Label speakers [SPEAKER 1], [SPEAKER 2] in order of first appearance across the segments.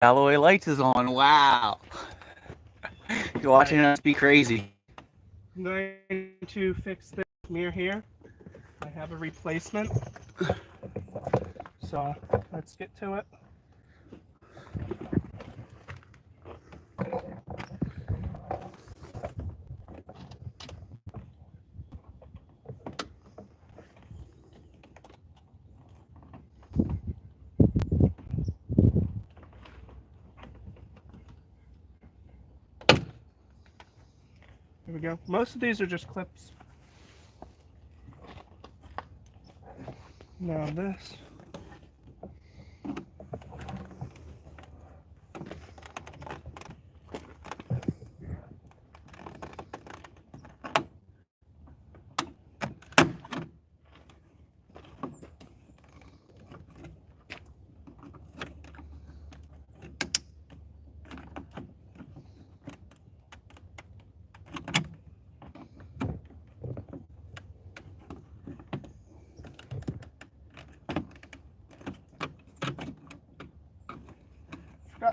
[SPEAKER 1] alloy lights is on. Wow. You're watching us be crazy.
[SPEAKER 2] I'm going to fix this mirror here. I have a replacement. So let's get to it. Here we go. Most of these are just clips. Now this.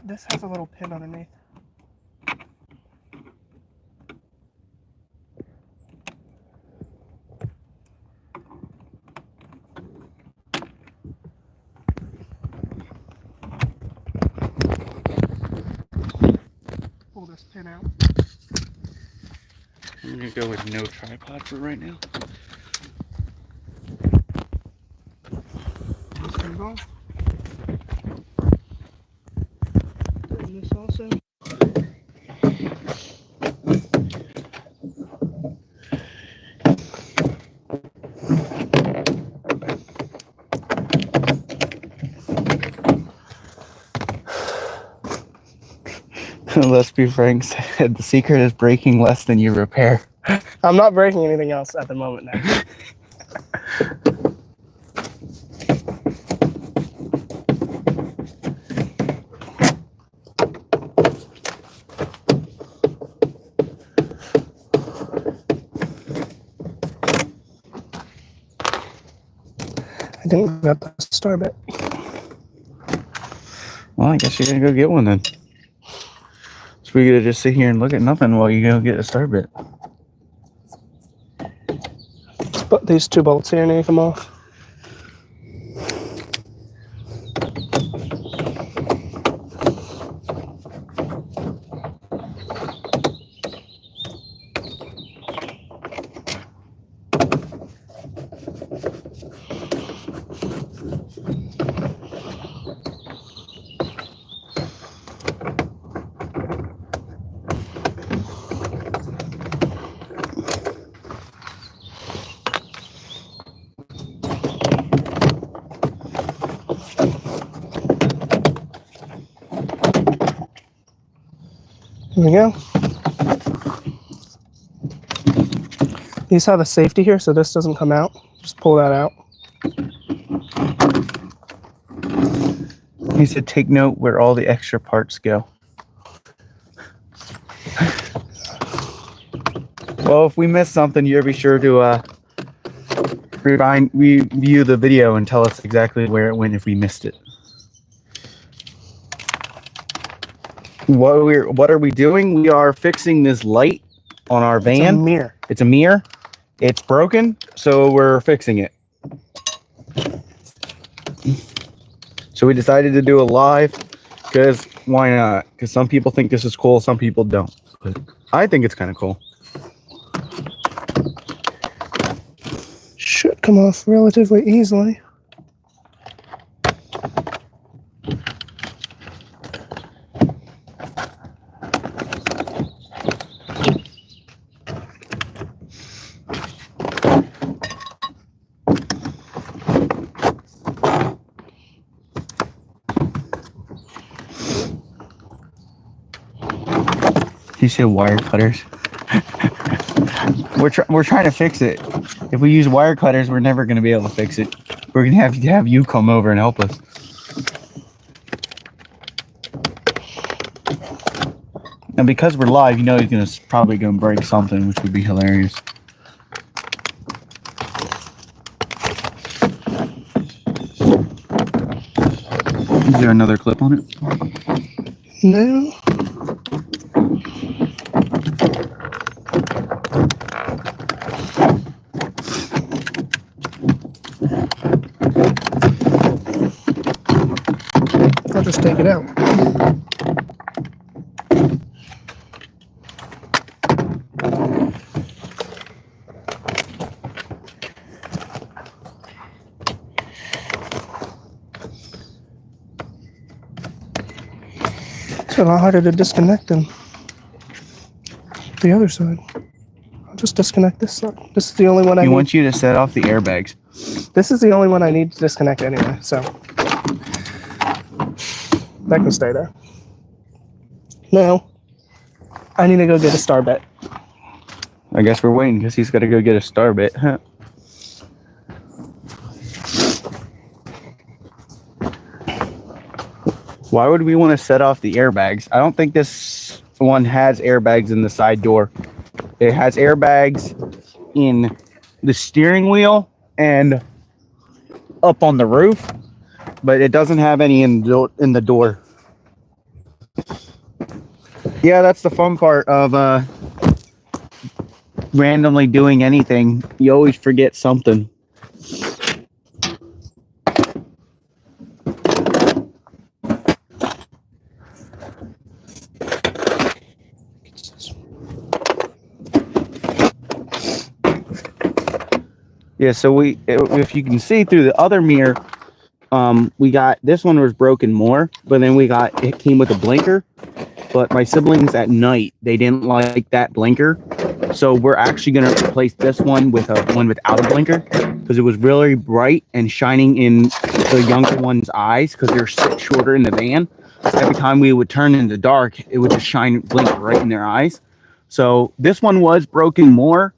[SPEAKER 2] This has a little pin underneath. Pull this pin out.
[SPEAKER 1] I'm gonna go with no tripod for right now.
[SPEAKER 2] This comes off. And this also.
[SPEAKER 1] Let's be frank, the secret is breaking less than you repair.
[SPEAKER 2] I'm not breaking anything else at the moment now. I didn't get the star bit.
[SPEAKER 1] Well, I guess you're gonna go get one then. So we gotta just sit here and look at nothing while you go get a star bit.
[SPEAKER 2] Let's put these two bolts here and they come off. Here we go. You saw the safety here, so this doesn't come out. Just pull that out.
[SPEAKER 1] He said take note where all the extra parts go. Well, if we missed something, you'll be sure to review the video and tell us exactly where it went if we missed it. What are we doing? We are fixing this light on our van.
[SPEAKER 2] It's a mirror.
[SPEAKER 1] It's a mirror. It's broken, so we're fixing it. So we decided to do a live because why not? Because some people think this is cool, some people don't. But I think it's kind of cool.
[SPEAKER 2] Should come off relatively easily.
[SPEAKER 1] You said wire cutters. We're trying to fix it. If we use wire cutters, we're never going to be able to fix it. We're going to have you come over and help us. And because we're live, you know he's going to probably go and break something, which would be hilarious. Is there another clip on it?
[SPEAKER 2] No. I'll just take it out. It's a lot harder to disconnect than the other side. I'll just disconnect this side. This is the only one I
[SPEAKER 1] He
[SPEAKER 2] need.
[SPEAKER 1] wants you to set off the airbags.
[SPEAKER 2] This is the only one I need to disconnect anyway, so that can stay there. Now, I need to go get a star bet.
[SPEAKER 1] I guess we're waiting because he's got to go get a star bit. Huh? Why would we want to set off the airbags? I don't think this one has airbags in the side door. It has airbags in the steering wheel and up on the roof, but it doesn't have any in the door. Yeah, that's the fun part of randomly doing anything. You always forget something. Yeah, so if you can see through the other mirror, we got, this one was broken more, but then it came with a blinker. But my siblings at night, they didn't like that blinker. So we're actually going to replace this one with one without a blinker because it was really bright and shining in the younger one's eyes because they're shorter in the van. So every time we would turn in the dark, it would just blink right in their eyes. So this one was broken more,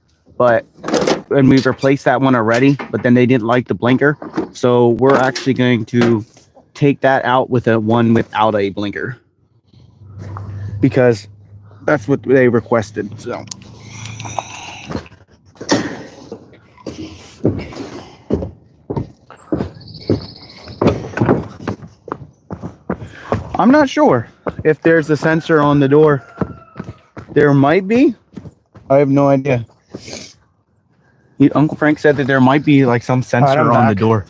[SPEAKER 1] and we've replaced that one already, but then they didn't like the blinker. So we're actually going to take that out with a one without a blinker because that's what they requested. So I'm not sure if there's a sensor on the door. There might be. I have no idea. Uncle Frank said that there might be like some sensor on the door.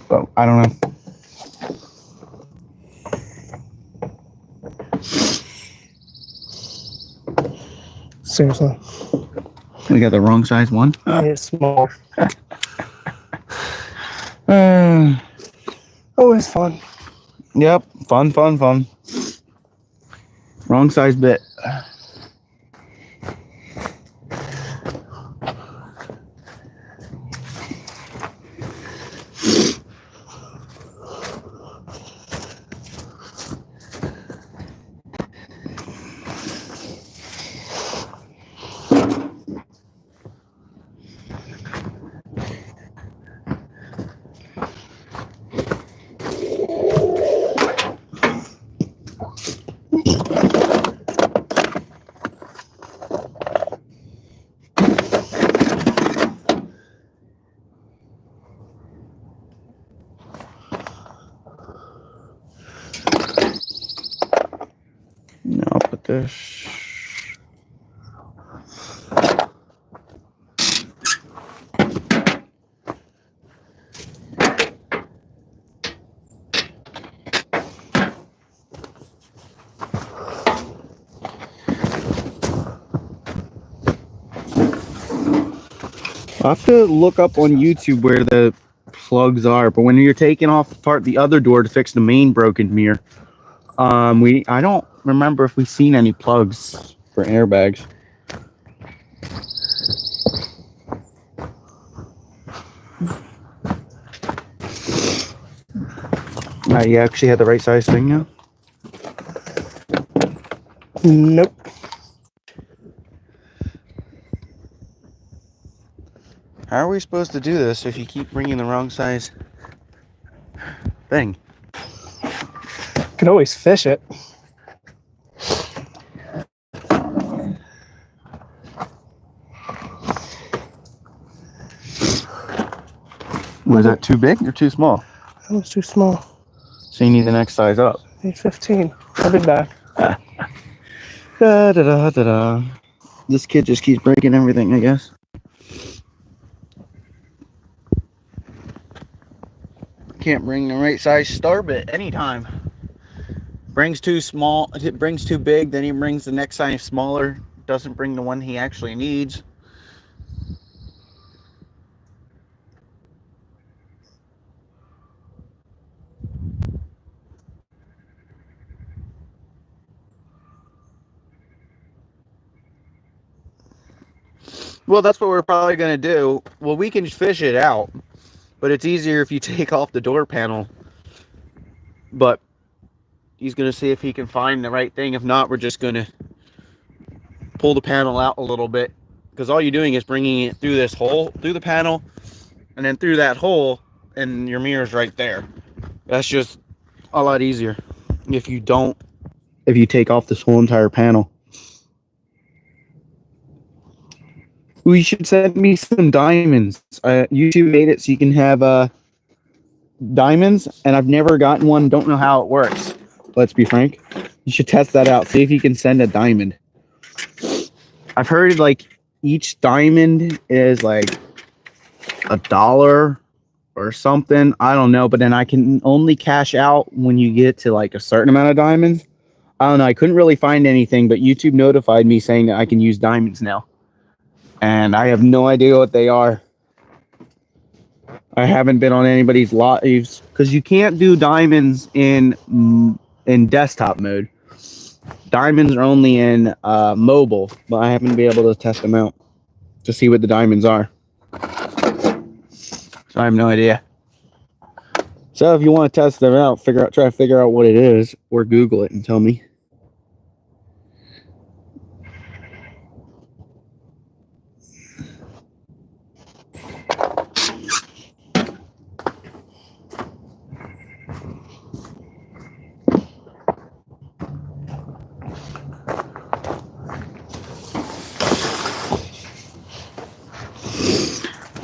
[SPEAKER 1] But I don't know.
[SPEAKER 2] Seriously.
[SPEAKER 1] We got the wrong size one.
[SPEAKER 2] It's small. Always fun.
[SPEAKER 1] Yep. Fun. Wrong size bit. Now I'll put this. I'll have to look up on YouTube where the plugs are, but when you're taking off apart the other door to fix the main broken mirror, I don't remember if we've seen any plugs for airbags. You actually had the right size thing now?
[SPEAKER 2] Nope.
[SPEAKER 1] How are we supposed to do this if you keep bringing the wrong size thing?
[SPEAKER 2] You can always fish it.
[SPEAKER 1] Was that too big or too small?
[SPEAKER 2] That was too small.
[SPEAKER 1] So you need the next size up.
[SPEAKER 2] 8:15. I'll be back.
[SPEAKER 1] Da, da, da, da, da. This kid just keeps breaking everything, I guess. Can't bring the right size star bit anytime. Brings too small, it brings too big, then he brings the next size smaller. Doesn't bring the one he actually needs. Well, that's what we're probably going to do. Well, we can fish it out, but it's easier if you take off the door panel. But he's going to see if he can find the right thing. If not, we're just going to pull the panel out a little bit, because all you're doing is bringing it through this hole, through the panel, and then through that hole, and your mirror's right there. That's just a lot easier if you take off this whole entire panel. You should send me some diamonds. YouTube made it so you can have diamonds, and I've never gotten one. Don't know how it works. Let's be frank. You should test that out. See if you can send a diamond. I've heard like each diamond is like $1 or something. I don't know, but then I can only cash out when you get to like a certain amount of diamonds. I don't know. I couldn't really find anything, but YouTube notified me saying that I can use diamonds now. And I have no idea what they are. I haven't been on anybody's lives because you can't do diamonds in desktop mode. Diamonds are only in mobile, but I haven't been able to test them out to see what the diamonds are. So I have no idea. So if you want to test them out, try to figure out what it is, or Google it and tell me.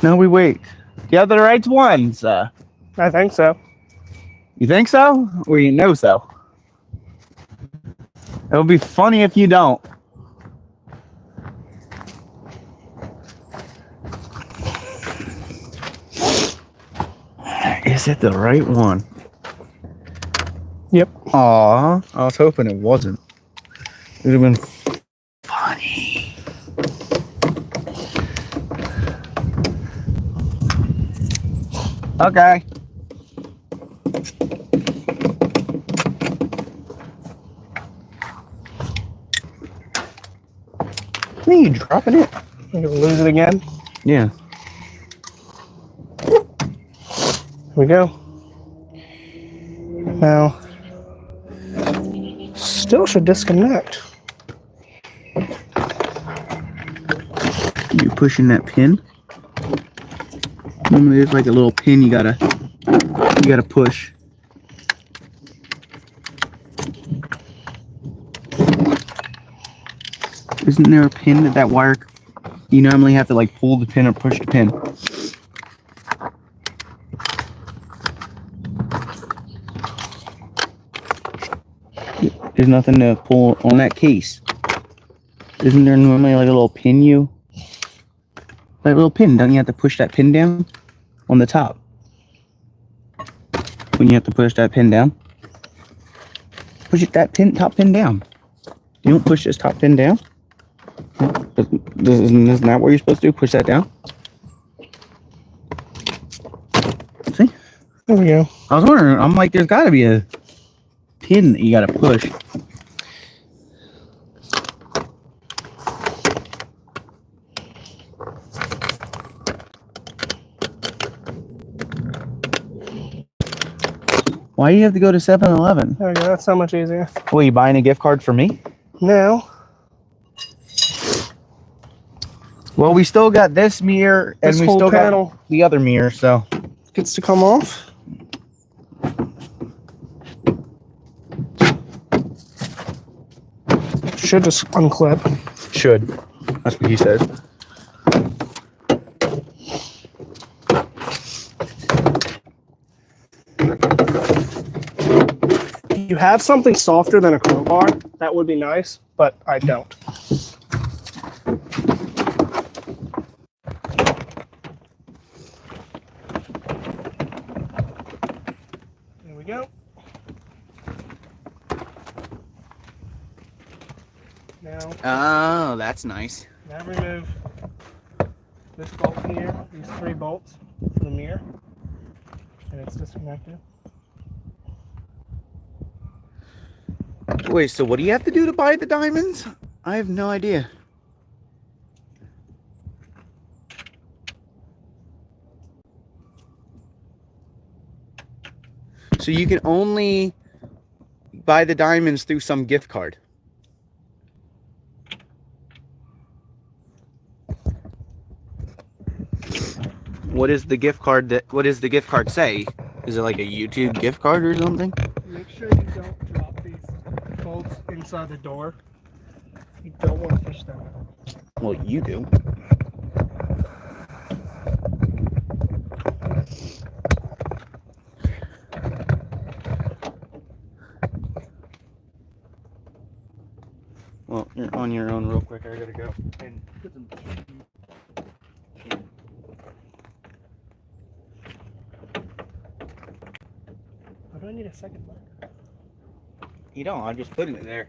[SPEAKER 1] No, we wait. You have the right ones.
[SPEAKER 2] I think so.
[SPEAKER 1] You think so? Or you know so? It would be funny if you don't. Is it the right one?
[SPEAKER 2] Yep.
[SPEAKER 1] Aw, I was hoping it wasn't. It would have been funny. Okay. Are you dropping it?
[SPEAKER 2] I'm gonna lose it again.
[SPEAKER 1] Yeah.
[SPEAKER 2] Here we go. Now, still should disconnect.
[SPEAKER 1] You pushing that pin? There's like a little pin you gotta push. Isn't there a pin that wire? You normally have to like pull the pin or push the pin. There's nothing to pull on that case. Isn't there normally like a little pin like a little pin? Don't you have to push that pin down on the top? When you have to push that pin down? Push it top pin down. You don't push this top pin down? Isn't that what you're supposed to do? Push that down? See?
[SPEAKER 2] There we go.
[SPEAKER 1] I was wondering, I'm like, there's gotta be a pin that you gotta push. Why do you have to go to 7-Eleven?
[SPEAKER 2] There we go. That's so much easier.
[SPEAKER 1] Well, you buying a gift card for me?
[SPEAKER 2] Now,
[SPEAKER 1] Well, we still got this mirror, and
[SPEAKER 2] this
[SPEAKER 1] we
[SPEAKER 2] whole
[SPEAKER 1] still
[SPEAKER 2] panel
[SPEAKER 1] got the other mirror, so.
[SPEAKER 2] gets to come off. Should just unclip.
[SPEAKER 1] Should. That's what he said.
[SPEAKER 2] You you have something softer than a crowbar, that would be nice, but I don't. There we go. Now,
[SPEAKER 1] Oh, that's nice.
[SPEAKER 2] now remove this bolt here, these 3 bolts for the mirror, and it's disconnected.
[SPEAKER 1] Wait, so what do you have to do to buy the diamonds? I have no idea. So you can only buy the diamonds through some gift card. What is the gift card what does the gift card say? Is it like a YouTube gift card or something?
[SPEAKER 2] Make sure you don't drop these bolts inside the door. You don't want to fish them out.
[SPEAKER 1] Well, you do. Well, you're on your own real quick. I gotta go. And put some...
[SPEAKER 2] Why do I need a second one?
[SPEAKER 1] You don't. I'm just putting it there.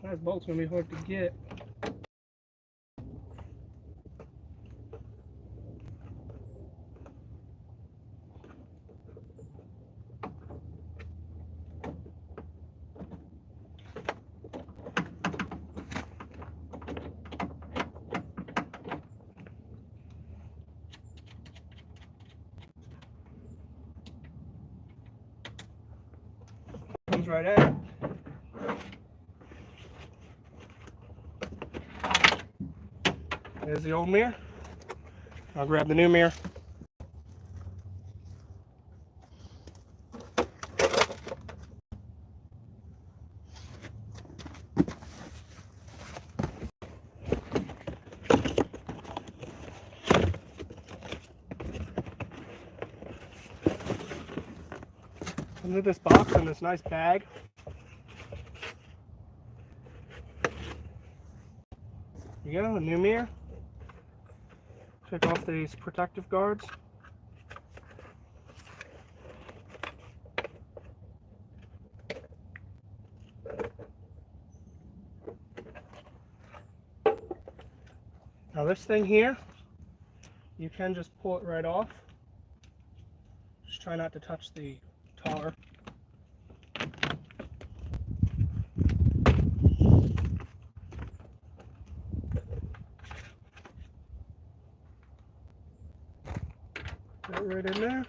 [SPEAKER 2] That bolt's gonna be hard to get. Comes right out. There's the old mirror. I'll grab the new mirror. Into this box in this nice bag. There you go, a new mirror. Take off these protective guards. Now this thing here, you can just pull it right off. Just try not to touch the tar. Put it right in there.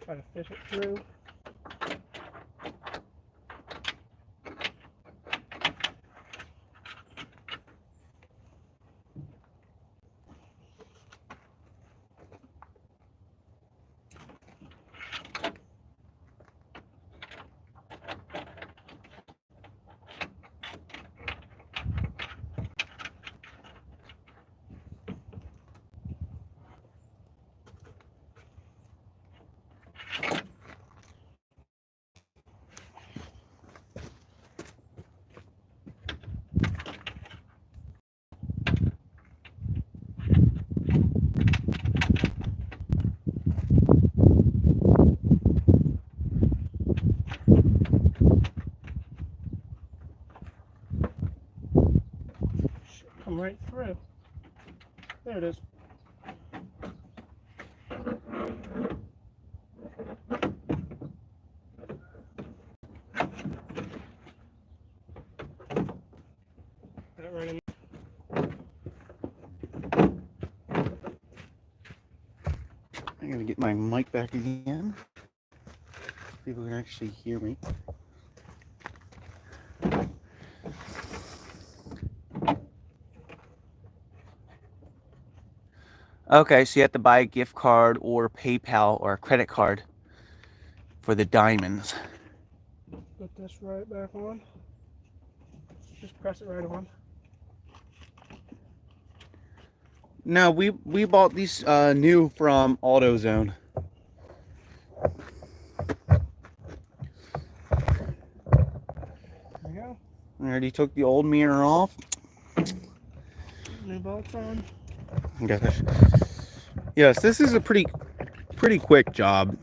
[SPEAKER 2] Try to fish it through. Come right through. There it is. Put it right in.
[SPEAKER 1] I gotta get my mic back again. People can actually hear me. Okay, so you have to buy a gift card or PayPal or a credit card for the diamonds.
[SPEAKER 2] Put this right back on. Just press it right on.
[SPEAKER 1] No, we bought these new from AutoZone.
[SPEAKER 2] There you go.
[SPEAKER 1] I already took the old mirror off.
[SPEAKER 2] New bolts on.
[SPEAKER 1] Gosh. Yes, this is a pretty quick job.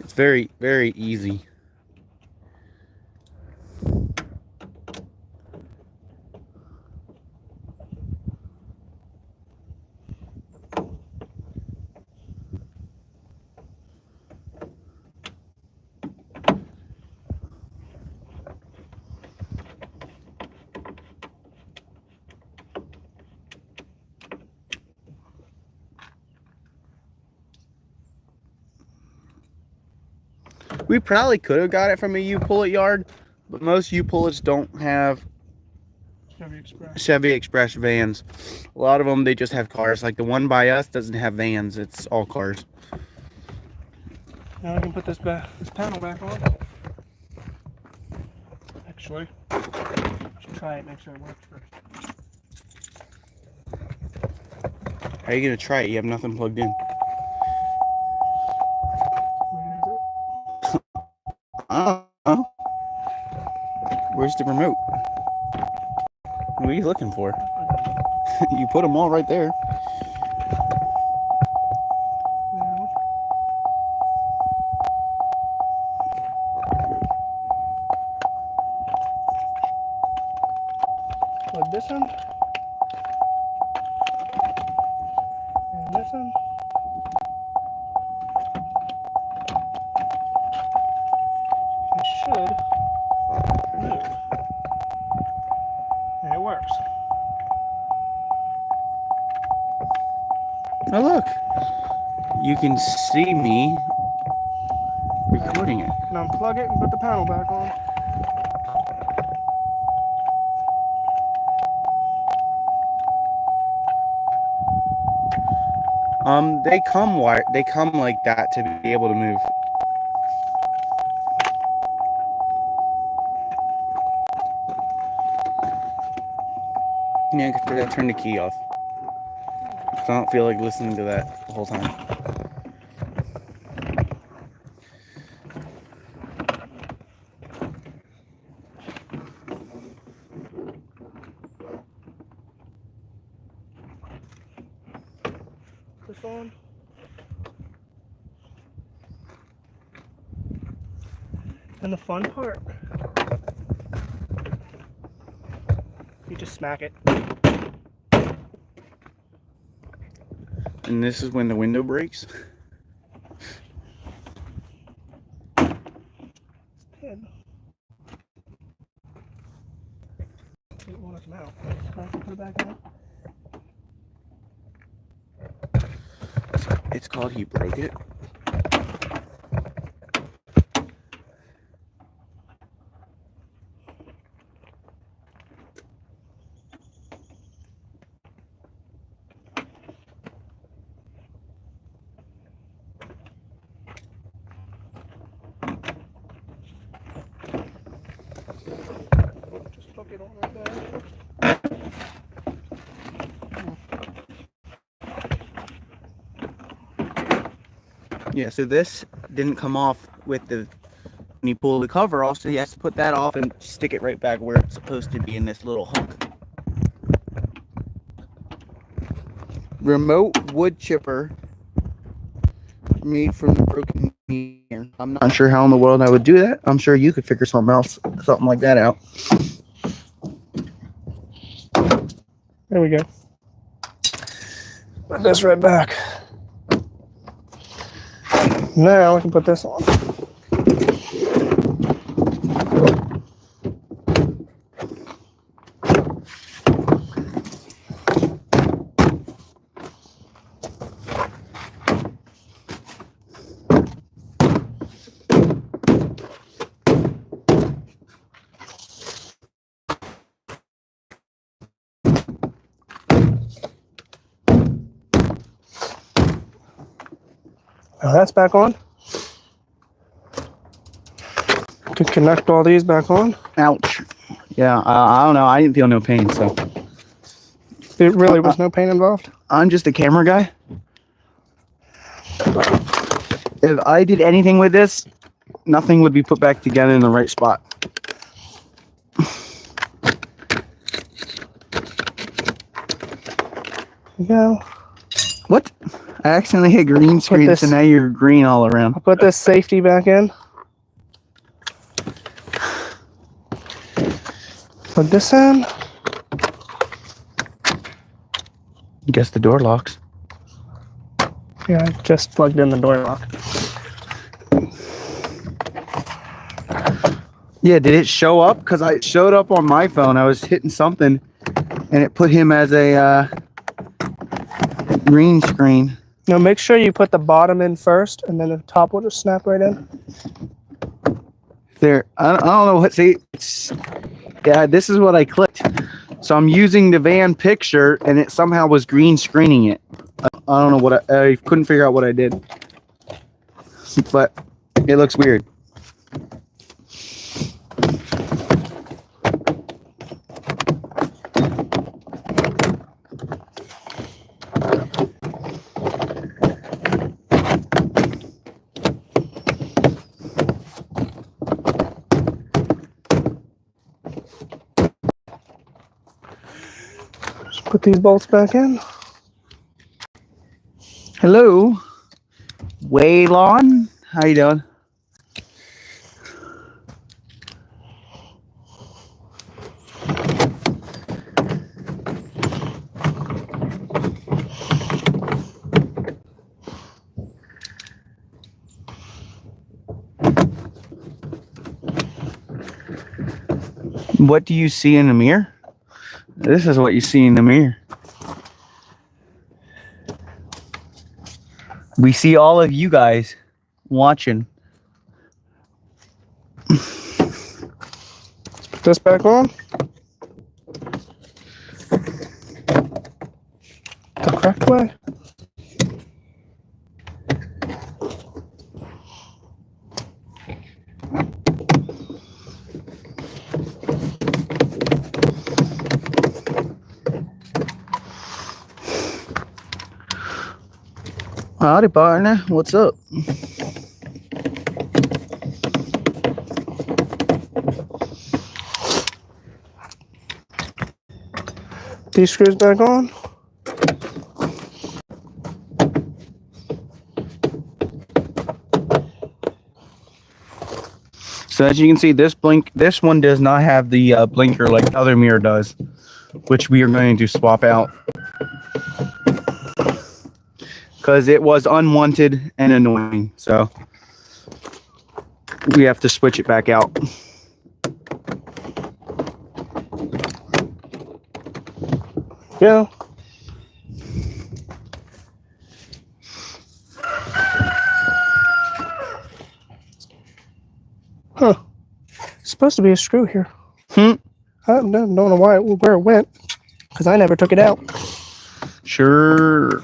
[SPEAKER 1] It's very easy. We probably could have got it from a U-Pull-It yard, but most U-Pull-Its don't have Chevy Express vans. A lot of them, they just have cars. Like the one by us doesn't have vans. It's all cars.
[SPEAKER 2] Now I can put this panel back on. Actually, should try it, make sure it works first.
[SPEAKER 1] How are you going to try it? You have nothing plugged in. Where's the remote? What are you looking for? You put them all right there.
[SPEAKER 2] Plug this in. And this in. It should move. And it works.
[SPEAKER 1] Oh, look. You can see me recording it.
[SPEAKER 2] Now unplug it and put the panel back on.
[SPEAKER 1] They come like that to be able to move. Yeah, I gotta turn the key off. I don't feel like listening to that the whole time.
[SPEAKER 2] This on. And the fun part, you just smack it.
[SPEAKER 1] And this is when the window breaks.
[SPEAKER 2] Pin. Didn't want to come out. Put it back on.
[SPEAKER 1] It's called he broke it.
[SPEAKER 2] Just hook it on right there.
[SPEAKER 1] Yeah, so this didn't come off with the when you pull the cover off, so he has to put that off and stick it right back where it's supposed to be in this little hook. Remote wood chipper made from the broken mirror. I'm not sure how in the world I would do that. I'm sure you could figure something like that out.
[SPEAKER 2] There we go. Put this right back. Now I can put this on. Now that's back on. Can connect all these back on.
[SPEAKER 1] Ouch. Yeah, I don't know. I didn't feel no pain, so.
[SPEAKER 2] There really was no pain involved.
[SPEAKER 1] I'm just a camera guy. If I did anything with this, nothing would be put back together in the right spot.
[SPEAKER 2] There you go.
[SPEAKER 1] What? I accidentally hit green screen,
[SPEAKER 2] this-
[SPEAKER 1] so now you're green all around.
[SPEAKER 2] I'll put this safety back in. Put this in.
[SPEAKER 1] Guess the door locks.
[SPEAKER 2] Yeah, I just plugged in the door lock.
[SPEAKER 1] Yeah, did it show up? Because I showed up on my phone. I was hitting something, and it put him as a green screen.
[SPEAKER 2] Now make sure you put the bottom in first, and then the top will just snap right in.
[SPEAKER 1] There, I don't know what. See, yeah, this is what I clicked. So I'm using the van picture, and it somehow was green screening it. I don't know what I couldn't figure out what I did, but it looks weird.
[SPEAKER 2] Just put these bolts back in.
[SPEAKER 1] Hello, Waylon. How you doing? What do you see in the mirror? This is what you see in the mirror. We see all of you guys watching.
[SPEAKER 2] Put this back on. The correct way.
[SPEAKER 1] Howdy, partner. What's up?
[SPEAKER 2] These screws back on.
[SPEAKER 1] So as you can see, this one does not have the blinker like the other mirror does, which we are going to swap out because it was unwanted and annoying. So we have to switch it back out.
[SPEAKER 2] Yeah. Huh. It's supposed to be a screw here. I don't know why where it went, because I never took it out.
[SPEAKER 1] Sure.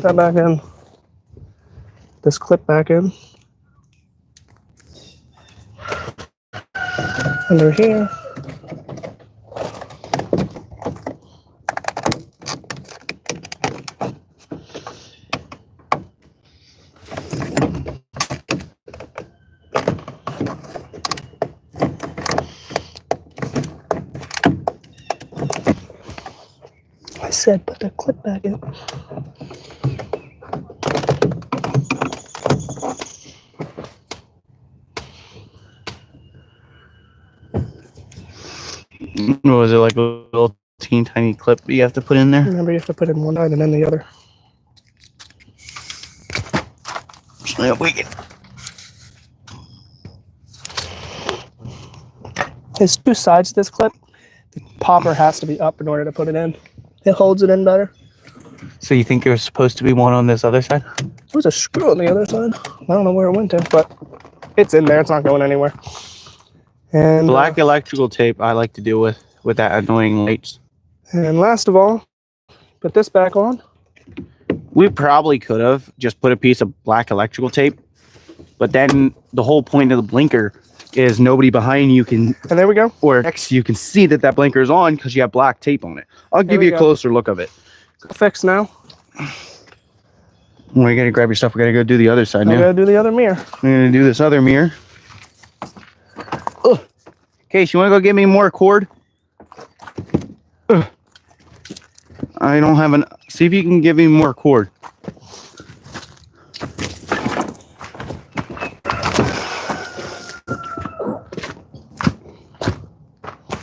[SPEAKER 2] That back in. This clip back in. Under here. I said put the clip back in.
[SPEAKER 1] What was it, like a little teeny tiny clip you have to put in there?
[SPEAKER 2] Remember, you have to put in one side and then the other.
[SPEAKER 1] Yeah, we can.
[SPEAKER 2] There's two sides to this clip. The popper has to be up in order to put it in. It holds it in better.
[SPEAKER 1] So you think there's supposed to be one on this other side?
[SPEAKER 2] There's a screw on the other side. I don't know where it went to, but it's in there. It's not going anywhere. And
[SPEAKER 1] Black electrical tape I like to deal with that annoying lights.
[SPEAKER 2] and last of all, put this back on.
[SPEAKER 1] We probably could have just put a piece of black electrical tape, but then the whole point of the blinker is nobody behind you can,
[SPEAKER 2] And there we go.
[SPEAKER 1] or next to you can see that that blinker is on because you have black tape on it. I'll give
[SPEAKER 2] we
[SPEAKER 1] you a
[SPEAKER 2] go.
[SPEAKER 1] closer look of it.
[SPEAKER 2] Fixed now.
[SPEAKER 1] Well, you gotta grab your stuff. We gotta go do the other side
[SPEAKER 2] I
[SPEAKER 1] now.
[SPEAKER 2] gotta do the other mirror.
[SPEAKER 1] We're gonna do this other mirror. Ugh. Case, you wanna go get me more cord? Ugh. I don't have an. See if you can give me more cord.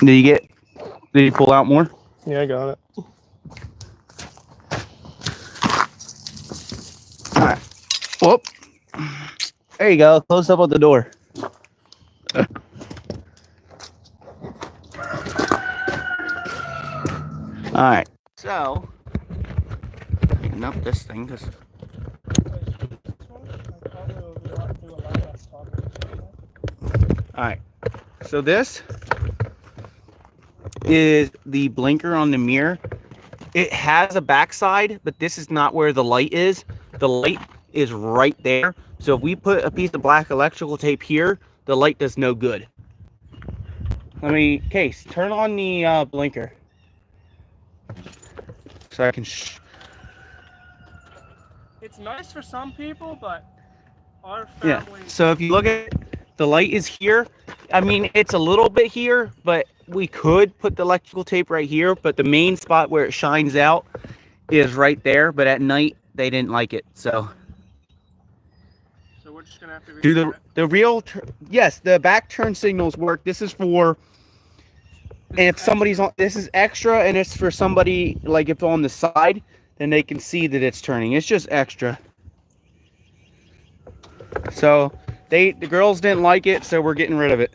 [SPEAKER 1] Did you pull out more?
[SPEAKER 2] Yeah, I got it.
[SPEAKER 1] All right. Whoop. There you go. Close up on the door. All right. So, tighten up this thing because. All right. So this is the blinker on the mirror. It has a backside, but this is not where the light is. The light is right there. So if we put a piece of black electrical tape here, the light does no good. Case, turn on the blinker. So I can
[SPEAKER 2] It's nice for some people, but our
[SPEAKER 1] yeah.
[SPEAKER 2] family...
[SPEAKER 1] So if you look at it, the light is here. I mean, it's a little bit here, but we could put the electrical tape right here, but the main spot where it shines out is right there. But at night, they didn't like it. So
[SPEAKER 2] we're just gonna have to
[SPEAKER 1] do the real, yes, the back turn signals work. This is for, if somebody's on, this is extra, and it's for somebody, like if on the side, then they can see that it's turning. It's just extra. So the girls didn't like it, so we're getting rid of it.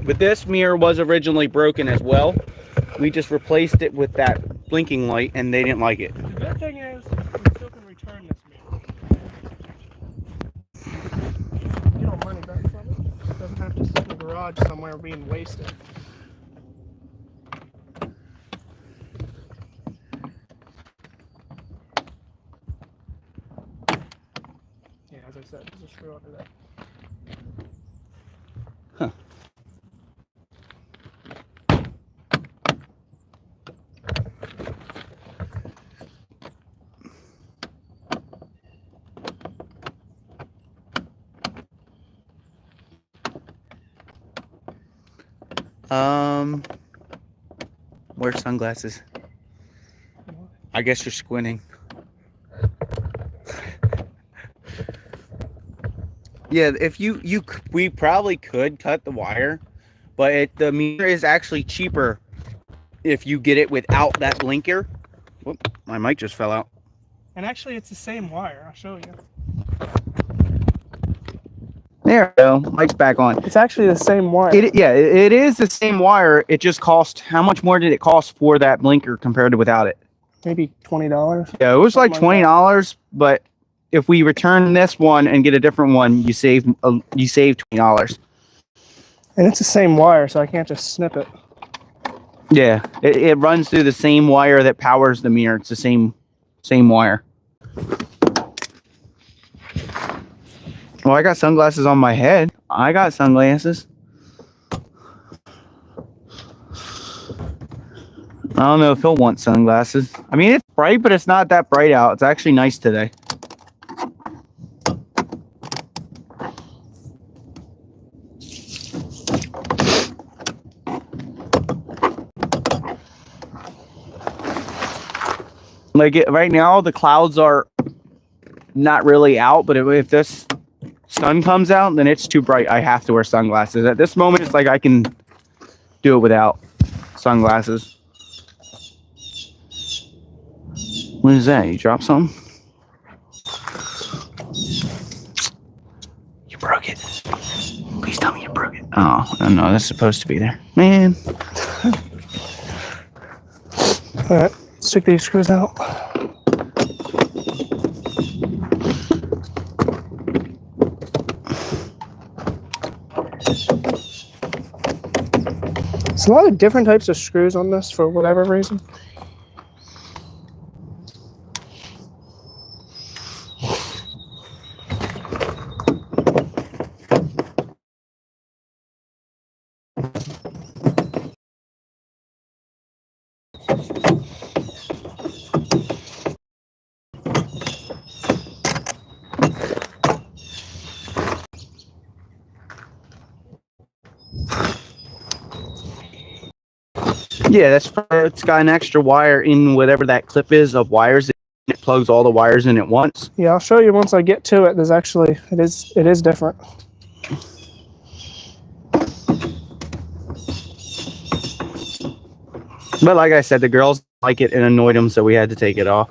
[SPEAKER 1] But this mirror was originally broken as well. We just replaced it with that blinking light, and they didn't like it.
[SPEAKER 2] The good thing is we still can return this mirror. You don't money back from it. It doesn't have to sit in the garage somewhere being wasted. Yeah, as I said, there's a screw under that.
[SPEAKER 1] Huh. Wear sunglasses. I guess you're squinting. Yeah, if we probably could cut the wire, but the mirror is actually cheaper if you get it without that blinker. Whoop, my mic just fell out.
[SPEAKER 2] And actually, it's the same wire. I'll show you.
[SPEAKER 1] There we go. Mic's back on.
[SPEAKER 2] It's actually the same wire.
[SPEAKER 1] It is the same wire. It just cost, how much more did it cost for that blinker compared to without it?
[SPEAKER 2] Maybe $20.
[SPEAKER 1] Yeah, it was like
[SPEAKER 2] Something like
[SPEAKER 1] $20, but if we return this one and get a different one, you save $20.
[SPEAKER 2] And it's the same wire, so I can't just snip it.
[SPEAKER 1] Yeah, it runs through the same wire that powers the mirror. It's the same wire. Well, I got sunglasses on my head. I got sunglasses. I don't know if he'll want sunglasses. I mean, it's bright, but it's not that bright out. It's actually nice today. Like right now, the clouds are not really out, but if this sun comes out, then it's too bright. I have to wear sunglasses. At this moment, it's like I can do it without sunglasses. What is that? You dropped something? You broke it. Please tell me you broke it. Oh, no, that's supposed to be there. Man.
[SPEAKER 2] All right, let's take these screws out. There's a lot of different types of screws on this for whatever reason.
[SPEAKER 1] Yeah, it's got an extra wire in whatever that clip is of wires. It plugs all the wires in at once.
[SPEAKER 2] Yeah, I'll show you once I get to it. There's actually, it is different.
[SPEAKER 1] But like I said, the girls like it and annoyed them, so we had to take it off.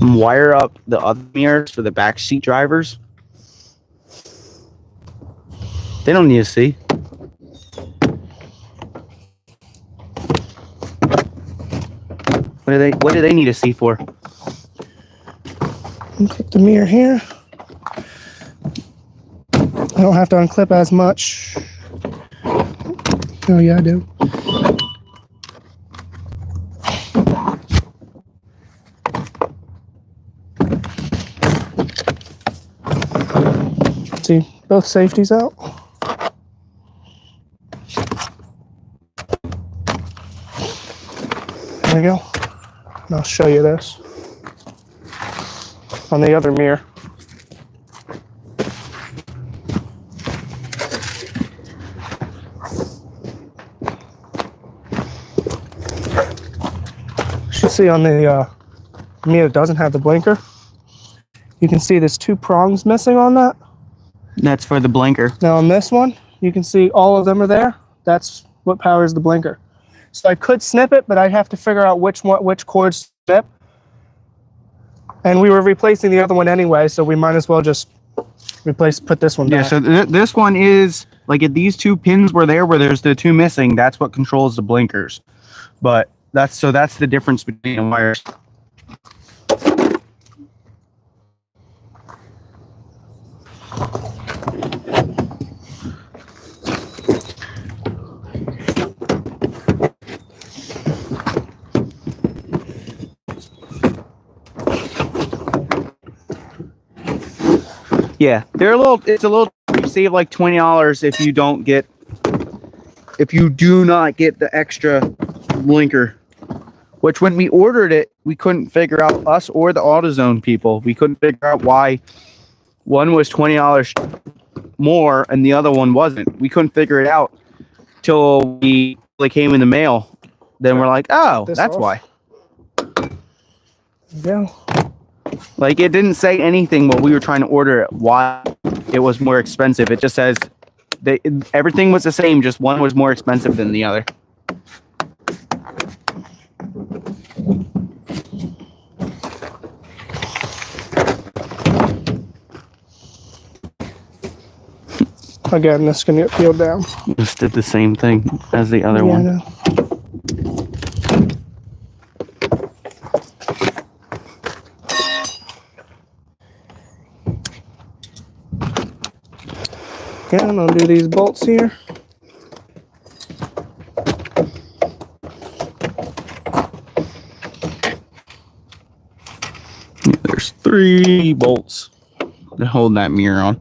[SPEAKER 1] Wire up the other mirrors for the back seat drivers. They don't need to see. What do they need to see for?
[SPEAKER 2] Unclip the mirror here. I don't have to unclip as much. Oh yeah, I do. See, both safeties out. There we go. And I'll show you this on the other mirror. You see on the mirror that doesn't have the blinker, you can see there's 2 prongs missing on that.
[SPEAKER 1] That's for the blinker.
[SPEAKER 2] Now on this one, you can see all of them are there. That's what powers the blinker. So I could snip it, but I'd have to figure out which cords to snip. And we were replacing the other one anyway, so we might as well just put this one back.
[SPEAKER 1] Yeah, so this one is, like, if these 2 pins were there where there's the 2 missing, that's what controls the blinkers. But that's the difference between the wires. Yeah, it's a little, you save like $20 if you do not get the extra blinker. Which when we ordered it, we couldn't figure out, us or the AutoZone people, we couldn't figure out why one was $20 more and the other one wasn't. We couldn't figure it out till they came in the mail. Then we're like, oh, that's why.
[SPEAKER 2] Yeah.
[SPEAKER 1] Like, it didn't say anything while we were trying to order it why it was more expensive. It just says everything was the same, just one was more expensive than the other.
[SPEAKER 2] Again, this can get peeled down.
[SPEAKER 1] Just did the same thing as the other one.
[SPEAKER 2] I know. Again, I'll do these bolts here.
[SPEAKER 1] There's 3 bolts to hold that mirror on.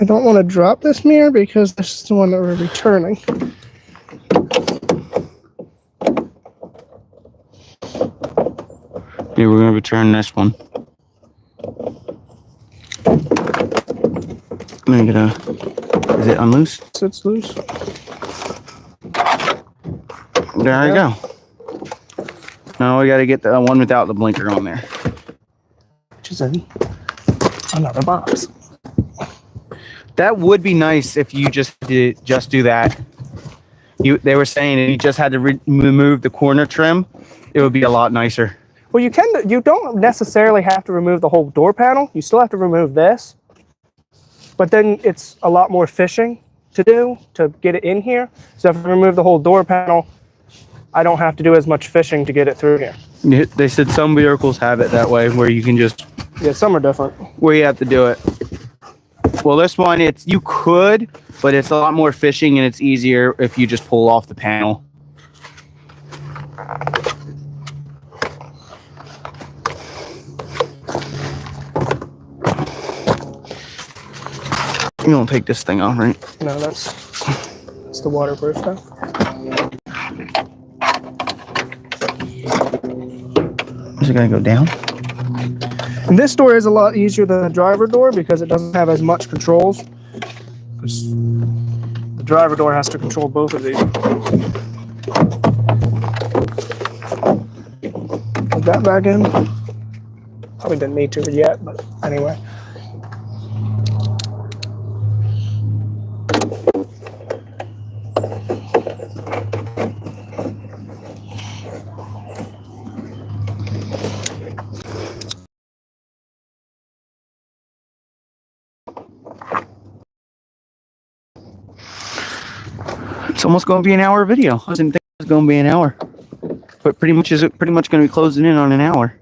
[SPEAKER 2] I don't want to drop this mirror because this is the one that we're returning.
[SPEAKER 1] Yeah, we're going to return this one. Let me get is it unloose?
[SPEAKER 2] It's loose.
[SPEAKER 1] There you go. Now we got to get the one without the blinker on there.
[SPEAKER 2] Which is in another box.
[SPEAKER 1] That would be nice if you just do that. They were saying if you just had to remove the corner trim, it would be a lot nicer.
[SPEAKER 2] Well, you don't necessarily have to remove the whole door panel. You still have to remove this. But then it's a lot more fishing to do to get it in here. So if I remove the whole door panel, I don't have to do as much fishing to get it through here.
[SPEAKER 1] They said some vehicles have it that way where you can just...
[SPEAKER 2] Yeah, some are different.
[SPEAKER 1] Where you have to do it. Well, this one, you could, but it's a lot more fishing and it's easier if you just pull off the panel. You don't take this thing off, right?
[SPEAKER 2] No, that's the waterproof stuff.
[SPEAKER 1] Is it gonna go down?
[SPEAKER 2] And this door is a lot easier than the driver door because it doesn't have as much controls. The driver door has to control both of these. Put that back in. Probably didn't need to yet, but anyway.
[SPEAKER 1] It's almost going to be an hour video. I didn't think it was going to be an hour, but pretty much going to be closing in on an hour.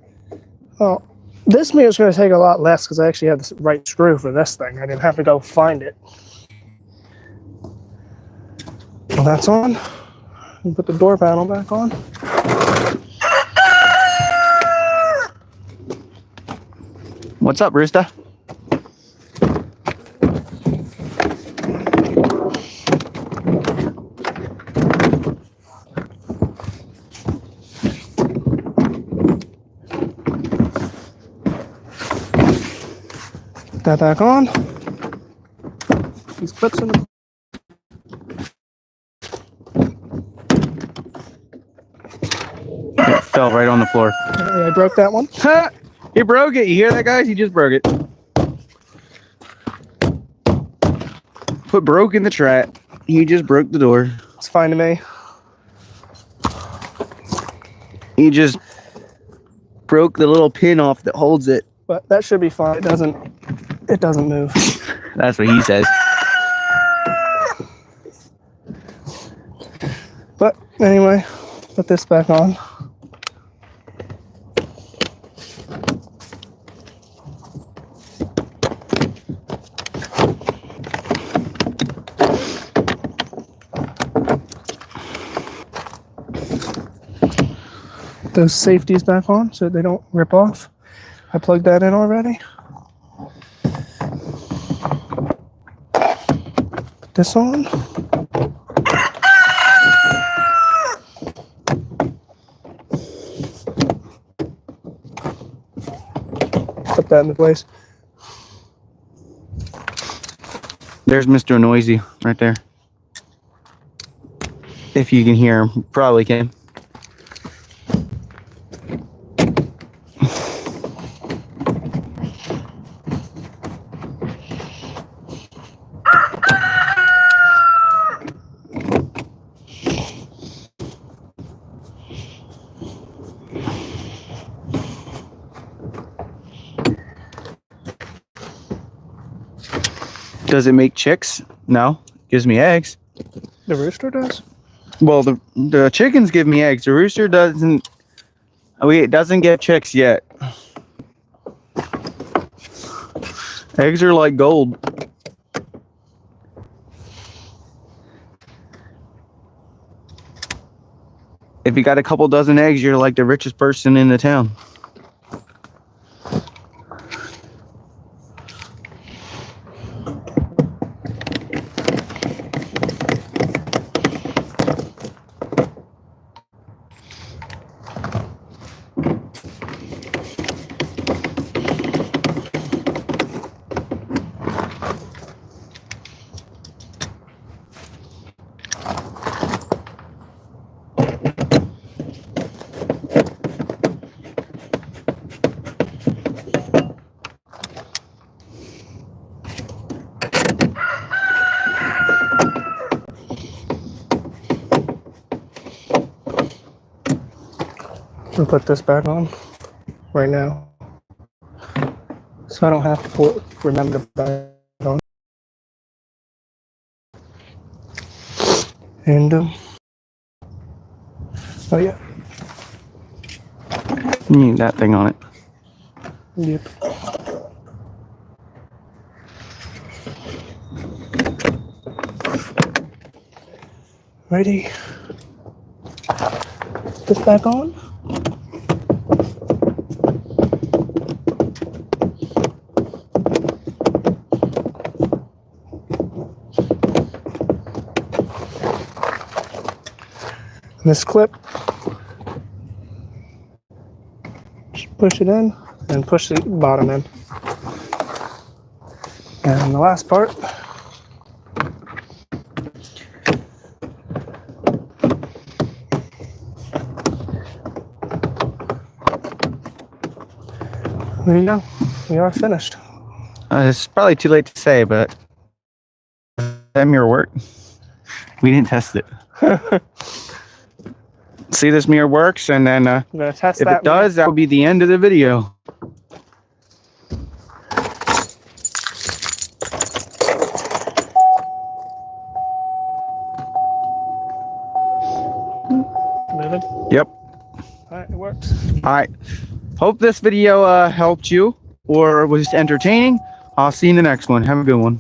[SPEAKER 2] Oh, this mirror is going to take a lot less because I actually have the right screw for this thing. I didn't have to go find it. Well, that's on. And put the door panel back on.
[SPEAKER 1] What's up, Rooster?
[SPEAKER 2] Put that back on. These clips in the
[SPEAKER 1] It fell right on the floor.
[SPEAKER 2] I broke that one.
[SPEAKER 1] He broke it. You hear that, guys? He just broke it. Put broke in the trap. He just broke the door.
[SPEAKER 2] It's fine to me.
[SPEAKER 1] He just broke the little pin off that holds it.
[SPEAKER 2] But that should be fine. It doesn't move.
[SPEAKER 1] That's what he says.
[SPEAKER 2] But anyway, put this back on. Those safeties back on so they don't rip off. I plugged that in already. Put this on. Put that into place.
[SPEAKER 1] There's Mr. Noisy right there. If you can hear him, probably can. Does it make chicks? No. Gives me eggs.
[SPEAKER 2] The rooster does?
[SPEAKER 1] Well, the chickens give me eggs. The rooster doesn't. It doesn't get chicks yet. Eggs are like gold. If you got a couple dozen eggs, you're like the richest person in the town.
[SPEAKER 2] I'll put this back on right now, so I don't have to remember to put it on. And oh yeah,
[SPEAKER 1] You need that thing on it.
[SPEAKER 2] yep. Ready? Put this back on. This clip, just push it in and push the bottom in. And the last part, there you go. We are finished.
[SPEAKER 1] It's probably too late to say, but that mirror work. We didn't test it. See, this mirror works, and then
[SPEAKER 2] I'm gonna test
[SPEAKER 1] if
[SPEAKER 2] that.
[SPEAKER 1] it does, that will be the end of the video.
[SPEAKER 2] Moving.
[SPEAKER 1] Yep.
[SPEAKER 2] All right, it works.
[SPEAKER 1] All right. Hope this video helped you or was entertaining. I'll see you in the next one. Have a good one.